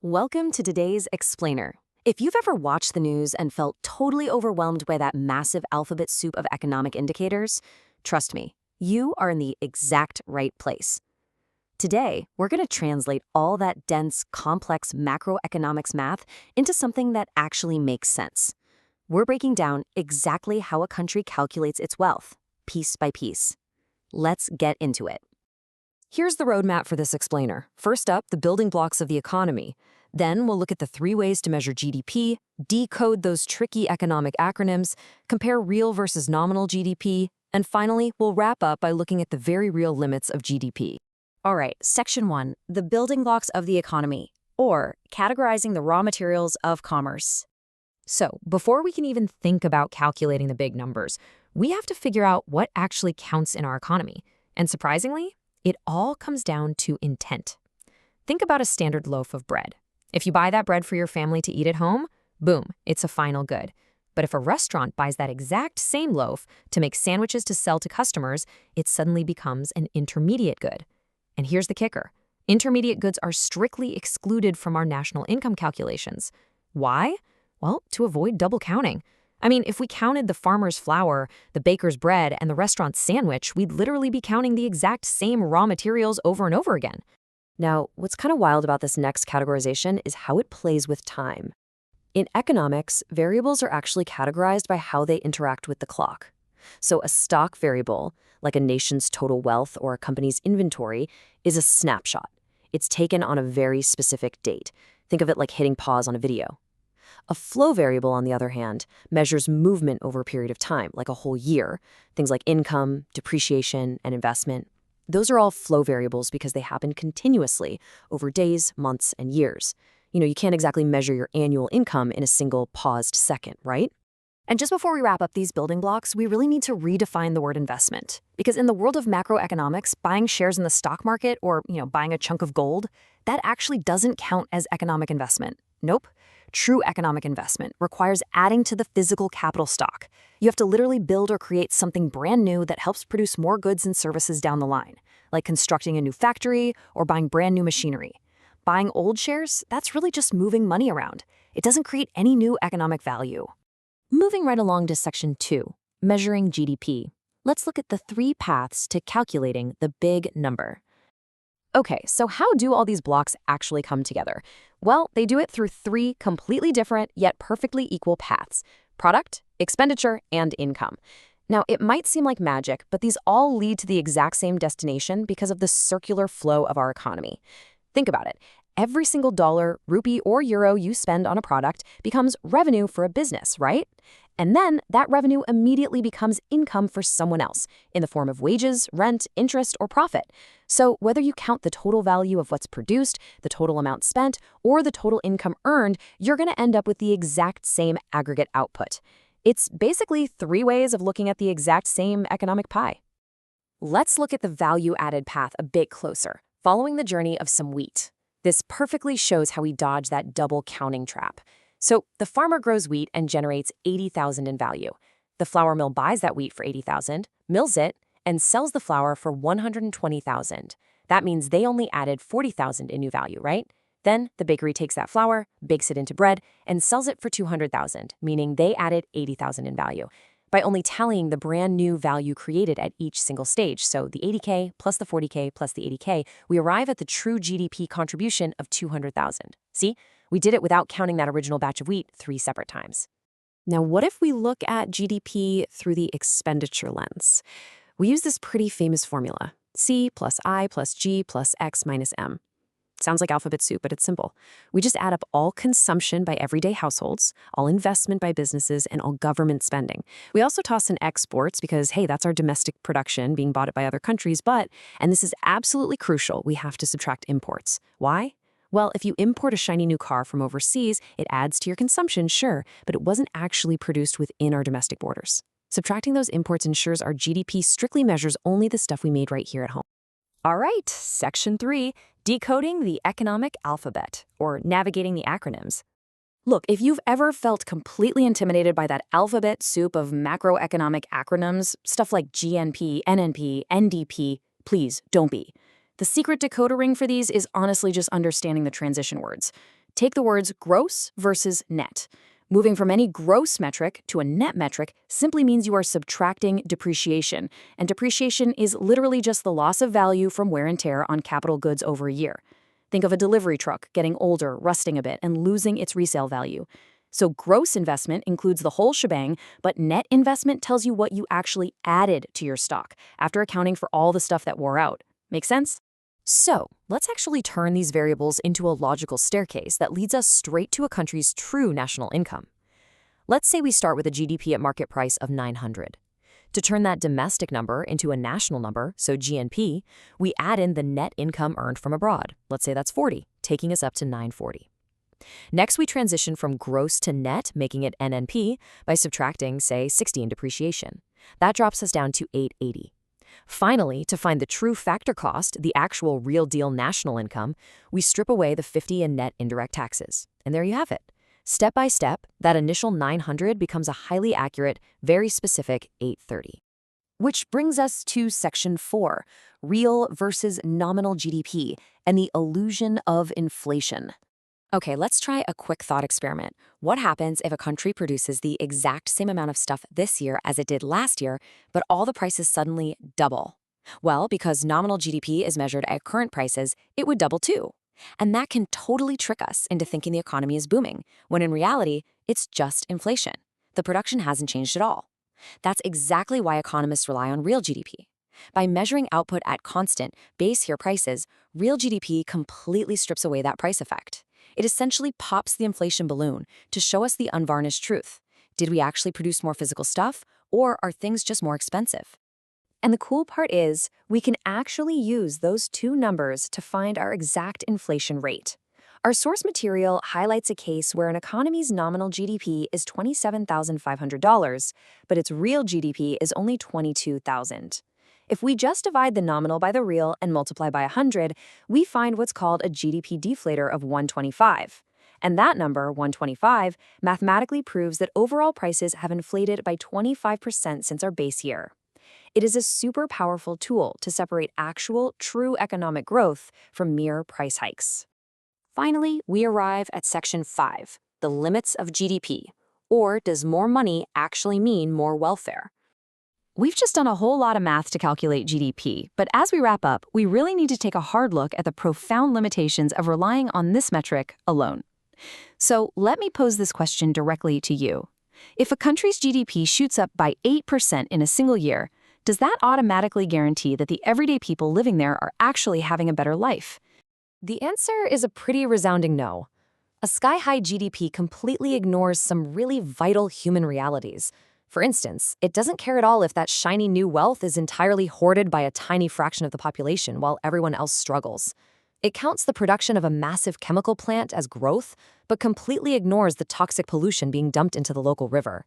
Welcome to today's Explainer. If you've ever watched the news and felt totally overwhelmed by that massive alphabet soup of economic indicators, trust me, you are in the exact right place. Today, we're going to translate all that dense, complex macroeconomics math into something that actually makes sense. We're breaking down exactly how a country calculates its wealth, piece by piece. Let's get into it. Here's the roadmap for this explainer. First up, the building blocks of the economy. Then we'll look at the 3 ways to measure GDP, decode those tricky economic acronyms, compare real versus nominal GDP, and finally, we'll wrap up by looking at the very real limits of GDP. All right, Section 1, the building blocks of the economy, or categorizing the raw materials of commerce. So, before we can even think about calculating the big numbers, we have to figure out what actually counts in our economy. And surprisingly, it all comes down to intent. Think about a standard loaf of bread. If you buy that bread for your family to eat at home, boom, it's a final good. But if a restaurant buys that exact same loaf to make sandwiches to sell to customers, it suddenly becomes an intermediate good. And here's the kicker. Intermediate goods are strictly excluded from our national income calculations. Why? Well, to avoid double counting. I mean, if we counted the farmer's flour, the baker's bread, and the restaurant's sandwich, we'd literally be counting the exact same raw materials over and over again. Now, what's kind of wild about this next categorization is how it plays with time. In economics, variables are actually categorized by how they interact with the clock. So a stock variable, like a nation's total wealth or a company's inventory, is a snapshot. It's taken on a very specific date. Think of it like hitting pause on a video. A flow variable, on the other hand, measures movement over a period of time, like a whole year. Things like income, depreciation, and investment. Those are all flow variables because they happen continuously over days, months, and years. You can't exactly measure your annual income in a single paused second, right? And just before we wrap up these building blocks, we really need to redefine the word investment. Because in the world of macroeconomics, buying shares in the stock market or, buying a chunk of gold, that actually doesn't count as economic investment. Nope. True economic investment requires adding to the physical capital stock. You have to literally build or create something brand new that helps produce more goods and services down the line, like constructing a new factory or buying brand new machinery. Buying old shares, that's really just moving money around. It doesn't create any new economic value. Moving right along to Section 2, measuring GDP. Let's look at the 3 paths to calculating the big number. Okay, so how do all these blocks actually come together? Well, they do it through 3 completely different yet perfectly equal paths: product, expenditure, and income. Now, it might seem like magic, but these all lead to the exact same destination because of the circular flow of our economy. Think about it. Every single dollar, rupee, or euro you spend on a product becomes revenue for a business, right? And then that revenue immediately becomes income for someone else in the form of wages, rent, interest, or profit. So whether you count the total value of what's produced, the total amount spent, or the total income earned, you're going to end up with the exact same aggregate output. It's basically 3 ways of looking at the exact same economic pie. Let's look at the value-added path a bit closer, following the journey of some wheat. This perfectly shows how we dodge that double counting trap. So the farmer grows wheat and generates $80,000 in value. The flour mill buys that wheat for $80,000, mills it, and sells the flour for $120,000. That means they only added $40,000 in new value, right? Then the bakery takes that flour, bakes it into bread, and sells it for $200,000, meaning they added $80,000 in value. By only tallying the brand new value created at each single stage, so the $80K plus the $40K plus the $80K, we arrive at the true GDP contribution of $200,000. See? We did it without counting that original batch of wheat 3 separate times. Now, what if we look at GDP through the expenditure lens? We use this pretty famous formula, C plus I plus G plus X minus M. Sounds like alphabet soup, but it's simple. We just add up all consumption by everyday households, all investment by businesses, and all government spending. We also toss in exports because, hey, that's our domestic production being bought by other countries, and this is absolutely crucial, we have to subtract imports. Why? Well, if you import a shiny new car from overseas, it adds to your consumption, sure, but it wasn't actually produced within our domestic borders. Subtracting those imports ensures our GDP strictly measures only the stuff we made right here at home. All right, Section 3, decoding the economic alphabet, or navigating the acronyms. Look, if you've ever felt completely intimidated by that alphabet soup of macroeconomic acronyms, stuff like GNP, NNP, NDP, please don't be. The secret decoder ring for these is honestly just understanding the transition words. Take the words gross versus net. Moving from any gross metric to a net metric simply means you are subtracting depreciation, and depreciation is literally just the loss of value from wear and tear on capital goods over a year. Think of a delivery truck getting older, rusting a bit, and losing its resale value. So gross investment includes the whole shebang, but net investment tells you what you actually added to your stock after accounting for all the stuff that wore out. Make sense? So, let's actually turn these variables into a logical staircase that leads us straight to a country's true national income. Let's say we start with a GDP at market price of 900. To turn that domestic number into a national number, so GNP, we add in the net income earned from abroad. Let's say that's 40, taking us up to 940. Next, we transition from gross to net, making it NNP, by subtracting, say, 60 in depreciation. That drops us down to 880. Finally, to find the true factor cost, the actual real deal national income, we strip away the 50 in net indirect taxes. And there you have it. Step by step, that initial 900 becomes a highly accurate, very specific 830. Which brings us to Section 4, real versus nominal GDP, and the illusion of inflation. Okay, let's try a quick thought experiment. What happens if a country produces the exact same amount of stuff this year as it did last year, but all the prices suddenly double? Well, because nominal GDP is measured at current prices, it would double too. And that can totally trick us into thinking the economy is booming, when in reality, it's just inflation. The production hasn't changed at all. That's exactly why economists rely on real GDP. By measuring output at constant, base year prices, real GDP completely strips away that price effect. It essentially pops the inflation balloon to show us the unvarnished truth. Did we actually produce more physical stuff, or are things just more expensive? And the cool part is, we can actually use those two numbers to find our exact inflation rate. Our source material highlights a case where an economy's nominal GDP is $27,500, but its real GDP is only $22,000. If we just divide the nominal by the real and multiply by 100, we find what's called a GDP deflator of 125. And that number, 125, mathematically proves that overall prices have inflated by 25% since our base year. It is a super powerful tool to separate actual, true economic growth from mere price hikes. Finally, we arrive at Section 5, the limits of GDP. Or does more money actually mean more welfare? We've just done a whole lot of math to calculate GDP, but as we wrap up, we really need to take a hard look at the profound limitations of relying on this metric alone. So let me pose this question directly to you. If a country's GDP shoots up by 8% in a single year, does that automatically guarantee that the everyday people living there are actually having a better life? The answer is a pretty resounding no. A sky-high GDP completely ignores some really vital human realities. For instance, it doesn't care at all if that shiny new wealth is entirely hoarded by a tiny fraction of the population while everyone else struggles. It counts the production of a massive chemical plant as growth, but completely ignores the toxic pollution being dumped into the local river.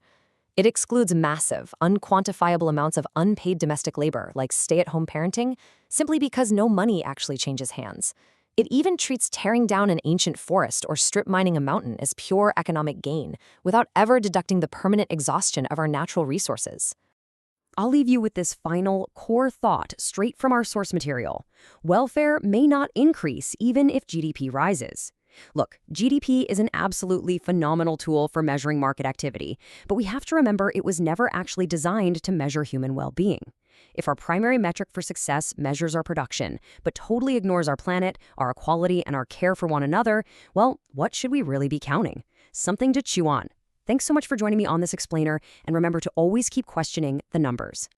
It excludes massive, unquantifiable amounts of unpaid domestic labor, like stay-at-home parenting, simply because no money actually changes hands. It even treats tearing down an ancient forest or strip mining a mountain as pure economic gain, without ever deducting the permanent exhaustion of our natural resources. I'll leave you with this final core thought straight from our source material. Welfare may not increase even if GDP rises. Look, GDP is an absolutely phenomenal tool for measuring market activity, but we have to remember it was never actually designed to measure human well-being. If our primary metric for success measures our production, but totally ignores our planet, our equality, and our care for one another, well, what should we really be counting? Something to chew on. Thanks so much for joining me on this explainer, and remember to always keep questioning the numbers.